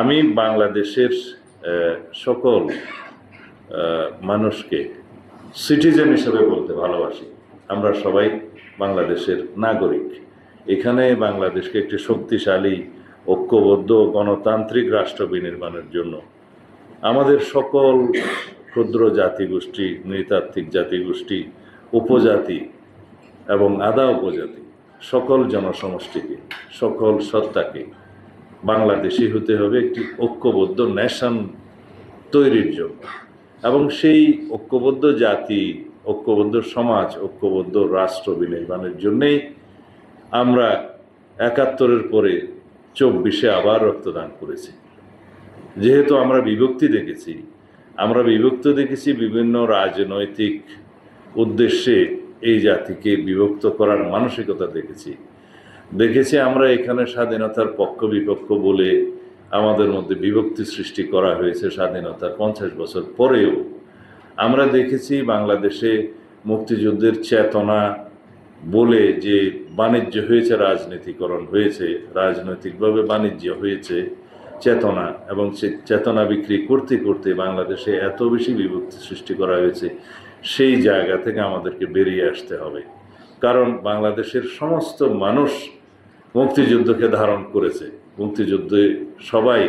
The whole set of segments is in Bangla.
আমি বাংলাদেশের সকল মানুষকে সিটিজেন হিসেবে বলতে ভালোবাসি। আমরা সবাই বাংলাদেশের নাগরিক। এখানে বাংলাদেশকে একটি শক্তিশালী, ঐক্যবদ্ধ, গণতান্ত্রিক রাষ্ট্র বিনির্মাণের জন্য আমাদের সকল ক্ষুদ্র জাতিগোষ্ঠী, নৃতাত্ত্বিক জাতিগোষ্ঠী, উপজাতি এবং আধা উপজাতি সকল জনসমষ্টিকে, সকল সত্তাকে বাংলাদেশি হতে হবে একটি ঐক্যবদ্ধ নেশন তৈরির জন্য। এবং সেই ঐক্যবদ্ধ জাতি, ঐক্যবদ্ধ সমাজ, ঐক্যবদ্ধ রাষ্ট্র বিনির্মাণের জন্যেই আমরা ৭১-এর পরে ২৪-এ আবার রক্তদান করেছি। যেহেতু আমরা বিভক্তি দেখেছি বিভিন্ন রাজনৈতিক উদ্দেশ্যে এই জাতিকে বিভক্ত করার মানসিকতা দেখেছি আমরা এখানে স্বাধীনতার পক্ষ বিপক্ষ বলে আমাদের মধ্যে বিভক্তি সৃষ্টি করা হয়েছে। স্বাধীনতার ৫০ বছর পরেও আমরা দেখেছি বাংলাদেশে মুক্তিযুদ্ধের চেতনা বলে যে বাণিজ্য হয়েছে, রাজনীতিকরণ হয়েছে, রাজনৈতিকভাবে বাণিজ্য হয়েছে চেতনা, এবং সে চেতনা বিক্রি করতে করতে বাংলাদেশে এত বেশি বিভক্তি সৃষ্টি করা হয়েছে। সেই জায়গা থেকে আমাদেরকে বেরিয়ে আসতে হবে, কারণ বাংলাদেশের সমস্ত মানুষ মুক্তিযুদ্ধকে ধারণ করেছে। মুক্তিযুদ্ধে সবাই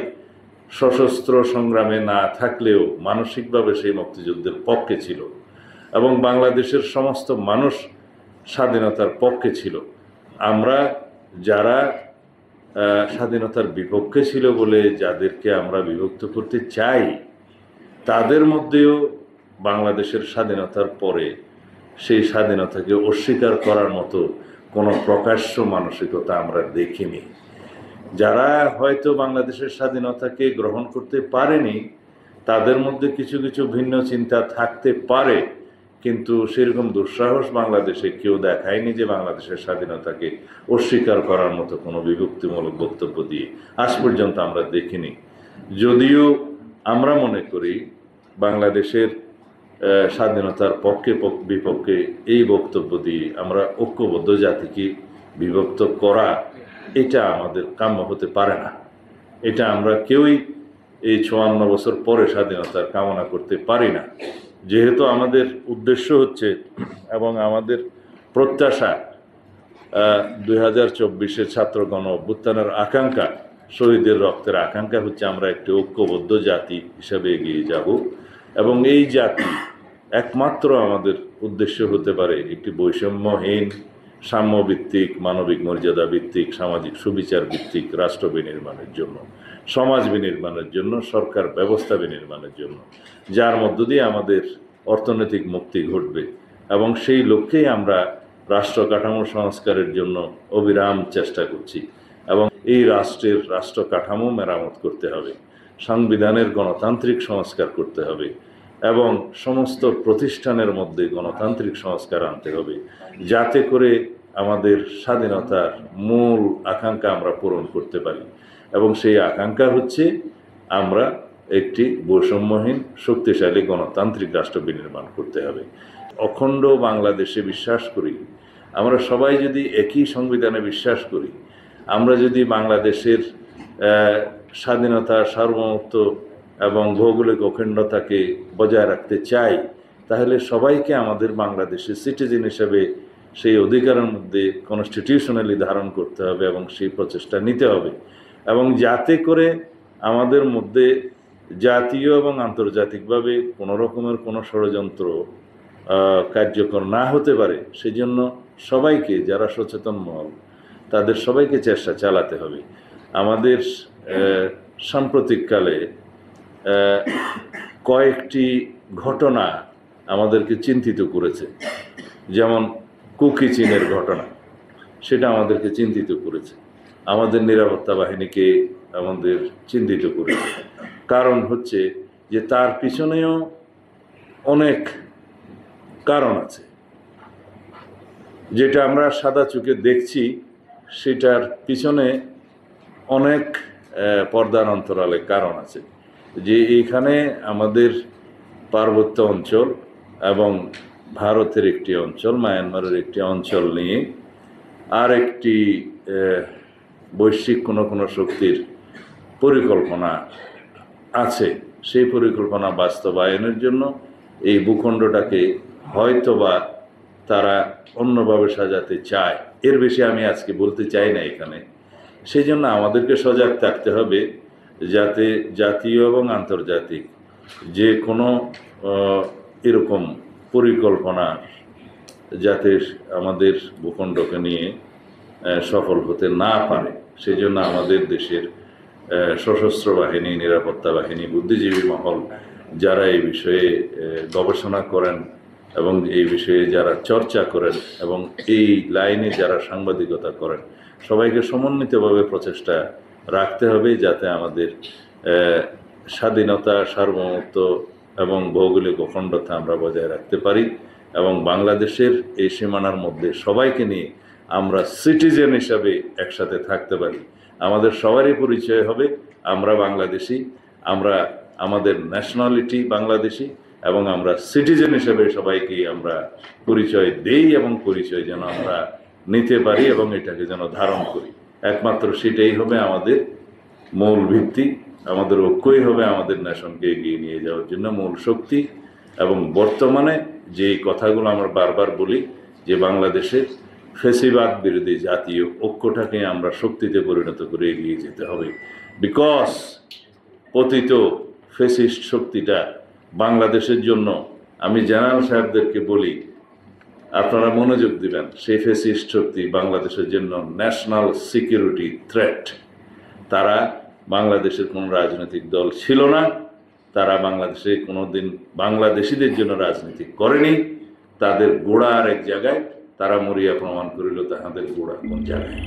সশস্ত্র সংগ্রামে না থাকলেও মানসিকভাবে সেই মুক্তিযুদ্ধের পক্ষে ছিল, এবং বাংলাদেশের সমস্ত মানুষ স্বাধীনতার পক্ষে ছিল। আমরা যারা স্বাধীনতার বিপক্ষে ছিল বলে যাদেরকে আমরা বিভক্ত করতে চাই, তাদের মধ্যেও বাংলাদেশের স্বাধীনতার পরে সেই স্বাধীনতাকে অস্বীকার করার মতো কোনো প্রকাশ্য মানসিকতা আমরা দেখিনি। যারা হয়তো বাংলাদেশের স্বাধীনতাকে গ্রহণ করতে পারেনি, তাদের মধ্যে কিছু কিছু ভিন্ন চিন্তা থাকতে পারে, কিন্তু সেরকম দুঃসাহস বাংলাদেশে কেউ দেখায়নি যে বাংলাদেশের স্বাধীনতাকে অস্বীকার করার মতো কোনো বিভক্তিমূলক বক্তব্য দিয়ে আজ পর্যন্ত আমরা দেখিনি। যদিও আমরা মনে করি বাংলাদেশের স্বাধীনতার পক্ষে বিপক্ষে এই বক্তব্য দিয়ে আমরা ঐক্যবদ্ধ জাতিকে বিভক্ত করা, এটা আমাদের কাম্য হতে পারে না। এটা আমরা কেউই এই ৫৪ বছর পরে স্বাধীনতার কামনা করতে পারি না। যেহেতু আমাদের উদ্দেশ্য হচ্ছে এবং আমাদের প্রত্যাশা ২০২৪-এর ছাত্র গণ অভ্যুত্থানের আকাঙ্ক্ষা, শহীদের রক্তের আকাঙ্ক্ষা হচ্ছে আমরা একটি ঐক্যবদ্ধ জাতি হিসাবে এগিয়ে যাব, এবং এই জাতি একমাত্র আমাদের উদ্দেশ্য হতে পারে একটি বৈষম্যহীন, সাম্যভিত্তিক, মানবিক মর্যাদা ভিত্তিক, সামাজিক সুবিচার ভিত্তিক রাষ্ট্র বিনির্মাণের জন্য, সমাজ বিনির্মাণের জন্য, সরকার ব্যবস্থা বিনির্মাণের জন্য, যার মধ্য দিয়ে আমাদের অর্থনৈতিক মুক্তি ঘটবে। এবং সেই লক্ষ্যেই আমরা রাষ্ট্র কাঠামো সংস্কারের জন্য অবিরাম চেষ্টা করছি। এবং এই রাষ্ট্রের রাষ্ট্র কাঠামো মেরামত করতে হবে, সংবিধানের গণতান্ত্রিক সংস্কার করতে হবে, এবং সমস্ত প্রতিষ্ঠানের মধ্যে গণতান্ত্রিক সংস্কার আনতে হবে, যাতে করে আমাদের স্বাধীনতার মূল আকাঙ্ক্ষা আমরা পূরণ করতে পারি। এবং সেই আকাঙ্ক্ষা হচ্ছে আমরা একটি বৈষম্যহীন, শক্তিশালী গণতান্ত্রিক রাষ্ট্র বিনির্মাণ করতে হবে। অখণ্ড বাংলাদেশে বিশ্বাস করি, আমরা সবাই যদি একই সংবিধানে বিশ্বাস করি, আমরা যদি বাংলাদেশের স্বাধীনতা, সার্বভৌমত্ব এবং ভৌগোলিক অখণ্ডতাকে বজায় রাখতে চাই, তাহলে সবাইকে আমাদের বাংলাদেশের সিটিজেন হিসেবে সেই অধিকারের মধ্যে কনস্টিটিউশনালি ধারণ করতে হবে এবং সেই প্রচেষ্টা নিতে হবে। এবং যাতে করে আমাদের মধ্যে জাতীয় এবং আন্তর্জাতিকভাবে কোনো রকমের কোনো ষড়যন্ত্র কার্যকর না হতে পারে, সেজন্য সবাইকে, যারা সচেতন মহল, তাদের সবাইকে চেষ্টা চালাতে হবে। আমাদের সাম্প্রতিককালে কয়েকটি ঘটনা আমাদেরকে চিন্তিত করেছে। যেমন কুকি চীনের ঘটনা, সেটা আমাদেরকে চিন্তিত করেছে। আমাদের নিরাপত্তা বাহিনীকে আমাদের চিন্তিত করেছে। কারণ হচ্ছে যে তার পিছনেও অনেক কারণ আছে, যেটা আমরা সাদা চোখে দেখছি, সেটার পিছনে অনেক পর্দার অন্তরালে কারণ আছে। যে এখানে আমাদের পার্বত্য অঞ্চল এবং ভারতের একটি অঞ্চল, মায়ানমারের একটি অঞ্চল নিয়ে আর একটি বৈশ্বিক কোনো শক্তির পরিকল্পনা আছে, সেই পরিকল্পনা বাস্তবায়নের জন্য এই ভূখণ্ডটাকে হয়তোবা তারা অন্যভাবে সাজাতে চায়। এর বেশি আমি আজকে বলতে চাই না এখানে। সেই জন্য আমাদেরকে সজাগ থাকতে হবে, যাতে জাতীয় এবং আন্তর্জাতিক যে কোনো এরকম পরিকল্পনা যাতে আমাদের ভূখণ্ডকে নিয়ে সফল হতে না পারে। সেই জন্য আমাদের দেশের সশস্ত্র বাহিনী, নিরাপত্তা বাহিনী, বুদ্ধিজীবী মহল যারা এই বিষয়ে গবেষণা করেন এবং এই বিষয়ে যারা চর্চা করেন এবং এই লাইনে যারা সাংবাদিকতা করেন, সবাইকে সমন্বিতভাবে প্রচেষ্টা রাখতে হবে যাতে আমাদের স্বাধীনতা, সার্বভৌমত্ব এবং ভৌগোলিক অখণ্ডতা আমরা বজায় রাখতে পারি এবং বাংলাদেশের এই সীমানার মধ্যে সবাইকে নিয়ে আমরা সিটিজেন হিসাবে একসাথে থাকতে পারি। আমাদের সবারই পরিচয় হবে আমরা বাংলাদেশি, আমরা আমাদের ন্যাশনালিটি বাংলাদেশি এবং আমরা সিটিজেন হিসেবে সবাইকে আমরা পরিচয় দেই এবং পরিচয় যেন আমরা নিতে পারি এবং এটাকে যেন ধারণ করি। একমাত্র সেটাই হবে আমাদের মূল ভিত্তি, আমাদের ঐক্যই হবে আমাদের নেশনকে এগিয়ে নিয়ে যাওয়ার জন্য মূল শক্তি। এবং বর্তমানে যে কথাগুলো আমরা বারবার বলি যে বাংলাদেশের ফ্যাসিবাদ বিরোধী জাতীয় ঐক্যটাকে আমরা শক্তিতে পরিণত করে এগিয়ে যেতে হবে। বিকজ পতিত ফ্যাসিস্ট শক্তিটা বাংলাদেশের জন্য, আমি জেনারেল সাহেবদেরকে বলি আপনারা মনোযোগ দিবেন, সেই ফ্যাসিস্ট শক্তি বাংলাদেশের জন্য ন্যাশনাল সিকিউরিটি থ্রেট। তারা বাংলাদেশের কোনো রাজনৈতিক দল ছিল না, তারা বাংলাদেশে কোনো দিন বাংলাদেশিদের জন্য রাজনীতি করেনি। তাদের গোড়া আর এক জায়গায়, তারা মরিয়া প্রমাণ করিল তাহাদের গোড়া কোন জায়গায়।